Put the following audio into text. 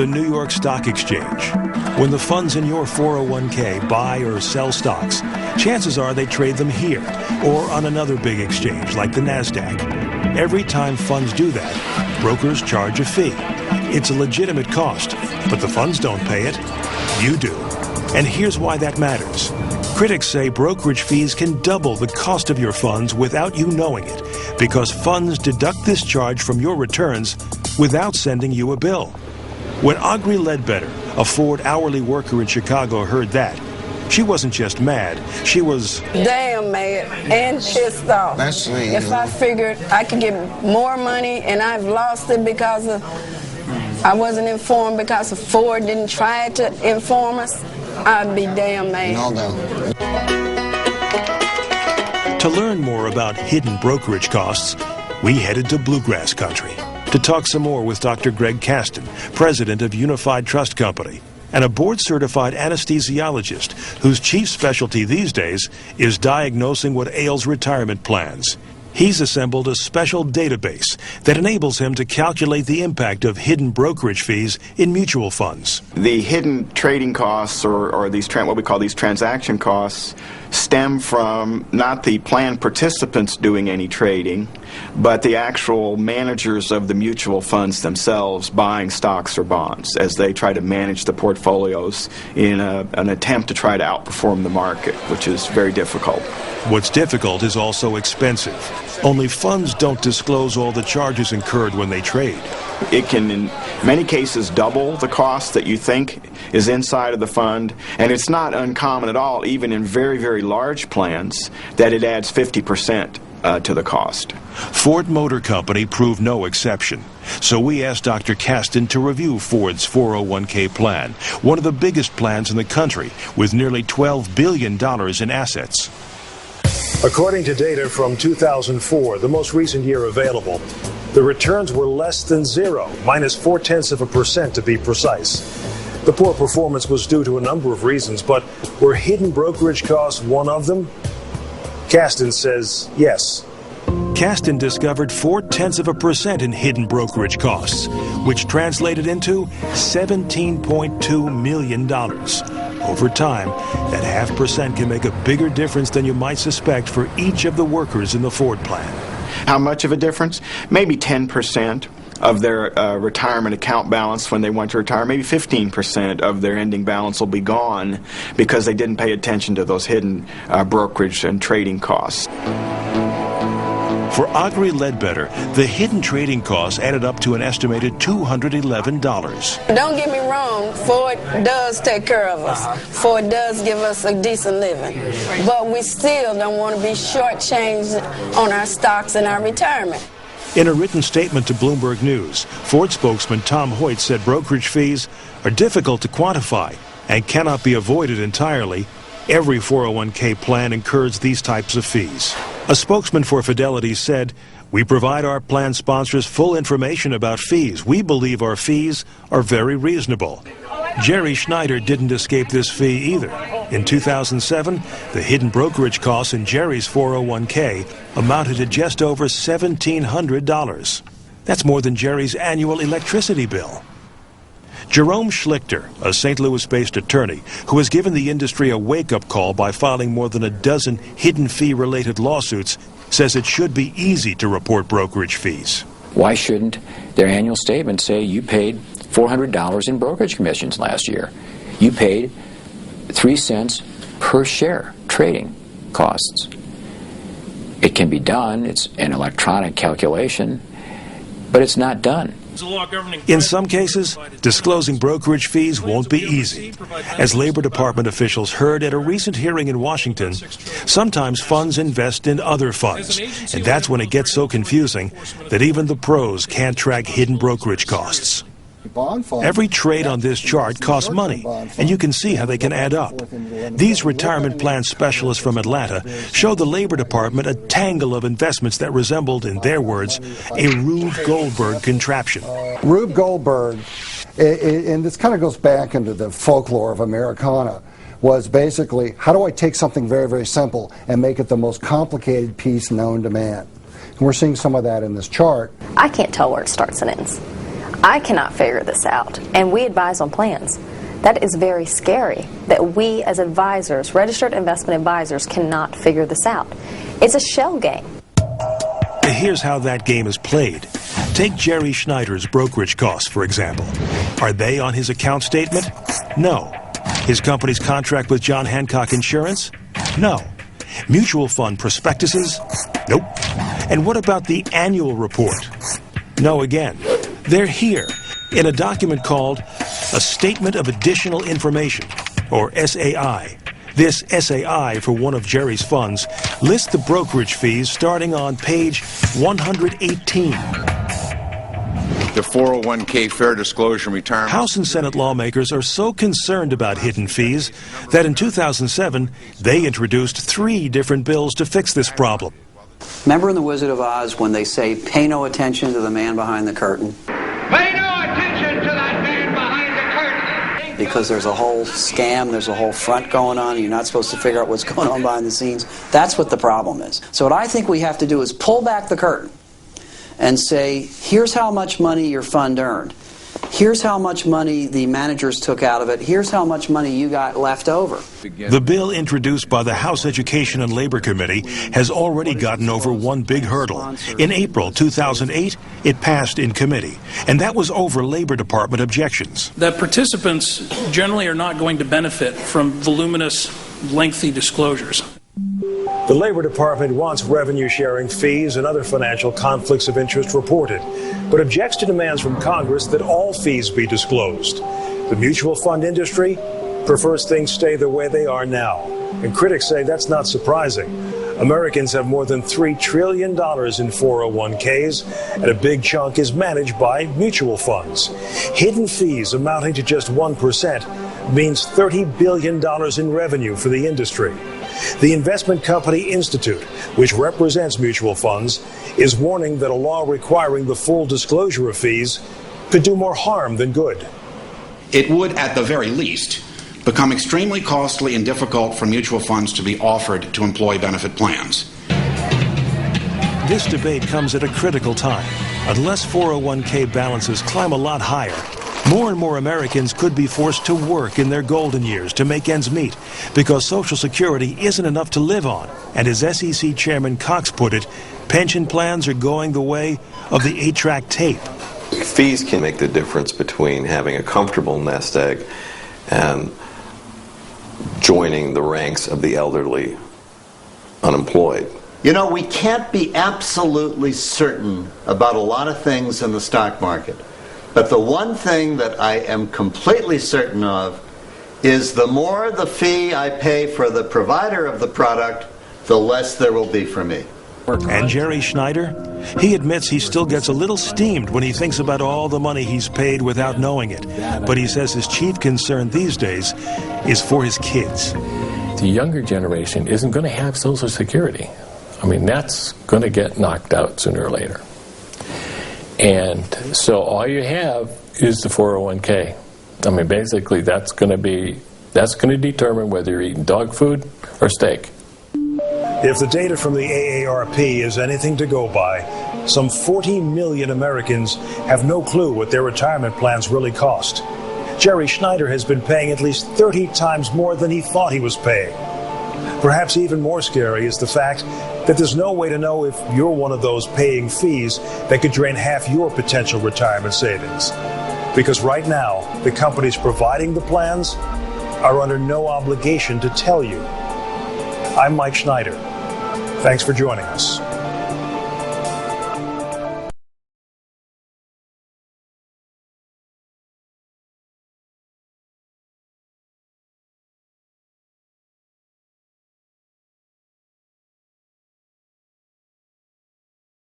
the New York Stock Exchange. When the funds in your 401k buy or sell stocks, chances are they trade them here or on another big exchange like the NASDAQ. Every time funds do that, brokers charge a fee. It's a legitimate cost, but the funds don't pay it. You do. And here's why that matters. Critics say brokerage fees can double the cost of your funds without you knowing it, because funds deduct this charge from your returns without sending you a bill. When Audrey Ledbetter, a Ford hourly worker in Chicago, heard that, she wasn't just mad, she was damn mad and pissed off. That's sweet. If I figured I could get more money and I've lost it because I wasn't informed, because Ford didn't try to inform us, I'd be damn mad. No. To learn more about hidden brokerage costs, we headed to Bluegrass Country to talk some more with Dr. Greg Caston, president of Unified Trust Company, and a board-certified anesthesiologist whose chief specialty these days is diagnosing what ails retirement plans. He's assembled a special database that enables him to calculate the impact of hidden brokerage fees in mutual funds. The hidden trading costs, or these what we call these transaction costs, stem from not the plan participants doing any trading, but the actual managers of the mutual funds themselves buying stocks or bonds as they try to manage the portfolios in an attempt to try to outperform the market, which is very difficult. What's difficult is also expensive. Only funds don't disclose all the charges incurred when they trade. It can, in many cases, double the cost that you think is inside of the fund, and it's not uncommon at all, even in very, very large plans, that it adds 50% to the cost. Ford Motor Company proved no exception. So we asked Dr. Caston to review Ford's 401k plan, one of the biggest plans in the country, with nearly $12 billion in assets. According to data from 2004, the most recent year available, the returns were less than zero, -0.4% to be precise. The poor performance was due to a number of reasons, but were hidden brokerage costs one of them? Caston says yes. Caston discovered 0.4% in hidden brokerage costs, which translated into $17.2 million. Over time, that 0.5% can make a bigger difference than you might suspect for each of the workers in the Ford plan. How much of a difference? Maybe 10% of their retirement account balance when they want to retire. Maybe 15% of their ending balance will be gone because they didn't pay attention to those hidden brokerage and trading costs. For Audrey Ledbetter, the hidden trading costs added up to an estimated $211. Don't get me wrong, Ford does take care of us. Ford does give us a decent living. But we still don't want to be shortchanged on our stocks and our retirement. In a written statement to Bloomberg News, Ford spokesman Tom Hoyt said brokerage fees are difficult to quantify and cannot be avoided entirely. Every 401k plan incurs these types of fees. A spokesman for Fidelity said, "We provide our plan sponsors full information about fees. We believe our fees are very reasonable." Jerry Schneider didn't escape this fee either. In 2007, the hidden brokerage costs in Jerry's 401k amounted to just over $1,700. That's more than Jerry's annual electricity bill. Jerome Schlichter, a St. Louis-based attorney who has given the industry a wake-up call by filing more than a dozen hidden fee-related lawsuits, says it should be easy to report brokerage fees. Why shouldn't their annual statement say you paid $400 in brokerage commissions last year? You paid 3 cents per share trading costs. It can be done. It's an electronic calculation, but it's not done. In some cases, disclosing brokerage fees won't be easy. As Labor Department officials heard at a recent hearing in Washington, sometimes funds invest in other funds, and that's when it gets so confusing that even the pros can't track hidden brokerage costs. Every trade on this chart costs money, and you can see how they can add up. These retirement plan specialists from Atlanta show the Labor Department a tangle of investments that resembled, in their words, a Rube Goldberg contraption. Rube Goldberg, and this kind of goes back into the folklore of Americana, was basically, how do I take something very, very simple and make it the most complicated piece known to man? And we're seeing some of that in this chart. I can't tell where it starts and ends. I cannot figure this out, and we advise on plans. That is very scary, that we as advisors, registered investment advisors, cannot figure this out. It's a shell game. Here's how that game is played. Take Jerry Schneider's brokerage costs, for example. Are they on his account statement? No. His company's contract with John Hancock Insurance? No. Mutual fund prospectuses? Nope. And what about the annual report? No again. They're here in a document called a Statement of Additional Information, or SAI. This SAI for one of Jerry's funds lists the brokerage fees starting on page 118. The 401k fair disclosure and retirement. House and Senate lawmakers are so concerned about hidden fees that in 2007 they introduced 3 different bills to fix this problem. Remember in The Wizard of Oz when they say, pay no attention to the man behind the curtain? Pay no attention to that man behind the curtain! Because there's a whole scam, there's a whole front going on, and you're not supposed to figure out what's going on behind the scenes. That's what the problem is. So what I think we have to do is pull back the curtain and say, here's how much money your fund earned. Here's how much money the managers took out of it. Here's how much money you got left over. The bill introduced by the House Education and Labor Committee has already gotten over one big hurdle. In April 2008, it passed in committee, and that was over Labor Department objections. That participants generally are not going to benefit from voluminous, lengthy disclosures. The Labor Department wants revenue-sharing fees and other financial conflicts of interest reported, but objects to demands from Congress that all fees be disclosed. The mutual fund industry prefers things stay the way they are now, and critics say that's not surprising. Americans have more than $3 trillion in 401ks, and a big chunk is managed by mutual funds. Hidden fees amounting to just 1% means $30 billion in revenue for the industry. The investment company Institute, which represents mutual funds, is warning that a law requiring the full disclosure of fees could do more harm than good. It would, at the very least, become extremely costly and difficult for mutual funds to be offered to employee benefit plans. This debate comes at a critical time. Unless 401k balances climb a lot higher, more and more Americans could be forced to work in their golden years to make ends meet because Social Security isn't enough to live on. And as SEC Chairman Cox put it, pension plans are going the way of the 8-track tape. Fees can make the difference between having a comfortable nest egg and joining the ranks of the elderly unemployed. You know, we can't be absolutely certain about a lot of things in the stock market. But the one thing that I am completely certain of is the more the fee I pay for the provider of the product, the less there will be for me. And Jerry Schneider? He admits he still gets a little steamed when he thinks about all the money he's paid without knowing it. But he says his chief concern these days is for his kids. The younger generation isn't going to have Social Security. I mean, that's going to get knocked out sooner or later. And so all you have is the 401k. I mean, basically that's going to determine whether you're eating dog food or steak. If the data from the AARP is anything to go by, some 40 million Americans have no clue what their retirement plans really cost. Jerry Schneider has been paying at least 30 times more than he thought he was paying. Perhaps even more scary is the fact that there's no way to know if you're one of those paying fees that could drain half your potential retirement savings. Because right now, the companies providing the plans are under no obligation to tell you. I'm Mike Schneider. Thanks for joining us.